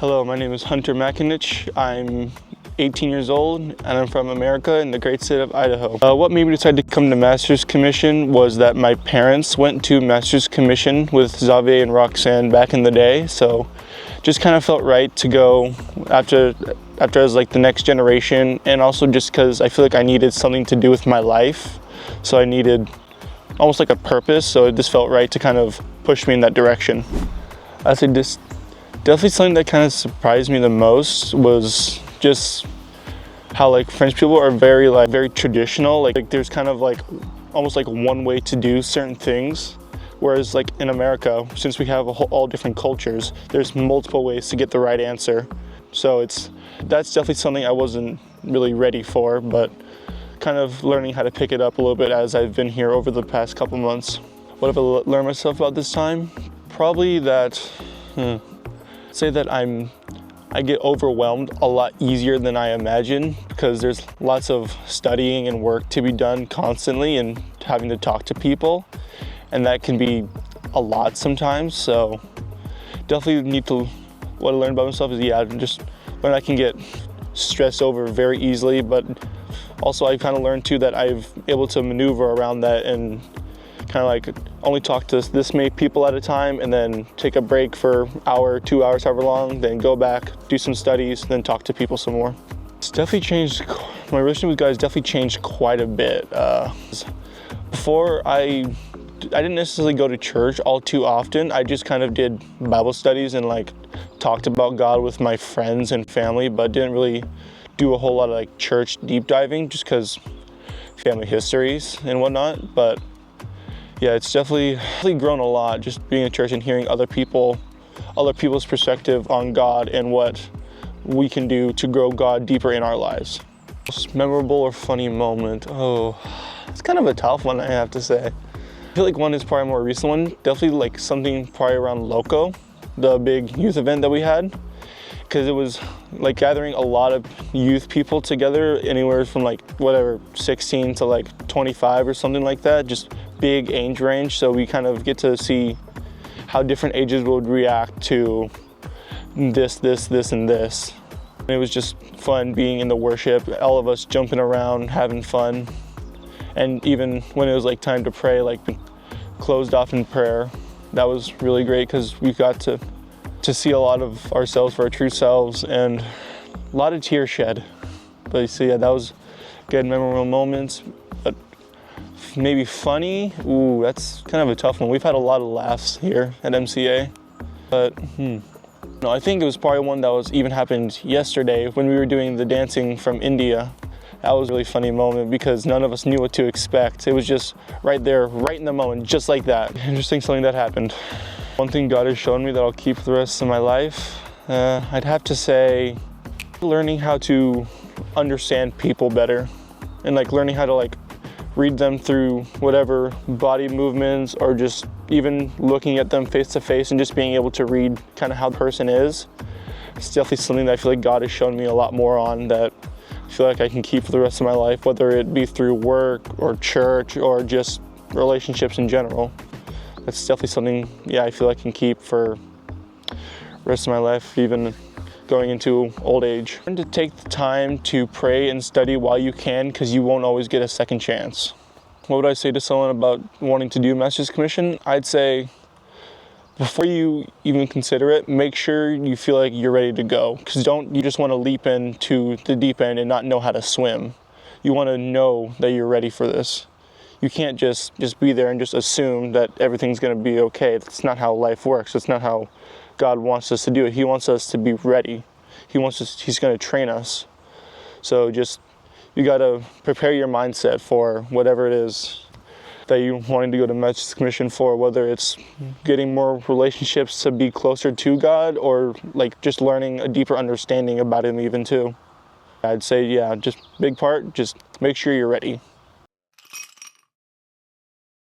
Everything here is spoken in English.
Hello, my name is Hunter McInich. I'm 18 years old and I'm from America in the great state of Idaho. What made me decide to come to Master's Commission was that my parents went to Master's Commission with Xavier and Roxanne back in the day, so just kind of felt right to go after as like the next generation, and also just because I feel like I needed something to do with my life, so I needed almost like a purpose, so it just felt right to kind of push me in that direction. I say this definitely something that kind of surprised me the most was just how like French people are very traditional. Like there's kind of like almost like one way to do certain things, whereas like in America, since we have all different cultures, there's multiple ways to get the right answer. So that's definitely something I wasn't really ready for, but kind of learning how to pick it up a little bit as I've been here over the past couple months. What have I learned myself about this time? Probably that say that I get overwhelmed a lot easier than I imagine, because there's lots of studying and work to be done constantly and having to talk to people, and that can be a lot sometimes. So definitely what I learned about myself is just learn I can get stressed over very easily, but also I kind of learned too that I've able to maneuver around that and kind of like only talk to this many people at a time, and then take a break for an hour, 2 hours, however long, then go back, do some studies, then talk to people some more. It's definitely changed. My relationship with God has definitely changed quite a bit. Before I didn't necessarily go to church all too often. I just kind of did Bible studies and like talked about God with my friends and family, but didn't really do a whole lot of like church deep diving just because family histories and whatnot. But yeah, it's definitely grown a lot just being in church and hearing other people's perspective on God and what we can do to grow God deeper in our lives. Most memorable or funny moment? Oh, it's kind of a tough one, I have to say. I feel like one is probably a more recent one. Definitely like something probably around Loco, the big youth event that we had, because it was like gathering a lot of youth people together, anywhere from like 16 to like 25 or something like that, just big age range. So we kind of get to see how different ages would react to this, and this. And it was just fun being in the worship, all of us jumping around, having fun. And even when it was like time to pray, like closed off in prayer, that was really great because we got to see a lot of ourselves for our true selves, and a lot of tears shed. But so yeah, that was good, memorable moments. But maybe funny, ooh, that's kind of a tough one. We've had a lot of laughs here at MCA, but no, I think it was probably one that was even happened yesterday when we were doing the dancing from India. That was a really funny moment because none of us knew what to expect. It was just right there, right in the moment, just like that. Interesting, something that happened. One thing God has shown me that I'll keep the rest of my life, I'd have to say learning how to understand people better, and like learning how to like read them through whatever body movements, or just even looking at them face to face and just being able to read kind of how the person is. It's definitely something that I feel like God has shown me a lot more on, that I feel like I can keep for the rest of my life, whether it be through work or church or just relationships in general. That's definitely something, yeah, I feel I can keep for the rest of my life, even going into old age. Learn to take the time to pray and study while you can, because you won't always get a second chance. What would I say to someone about wanting to do Master's Commission? I'd say before you even consider it, make sure you feel like you're ready to go, because you just want to leap into the deep end and not know how to swim. You want to know that you're ready for this. You can't just be there and just assume that everything's going to be okay. That's not how life works. That's not how God wants us to do it. He wants us to be ready. He's going to train us. So you got to prepare your mindset for whatever it is that you're wanting to go to Master's Commission for, whether it's getting more relationships to be closer to God, or like just learning a deeper understanding about Him even too. I'd say, yeah, just big part, just make sure you're ready.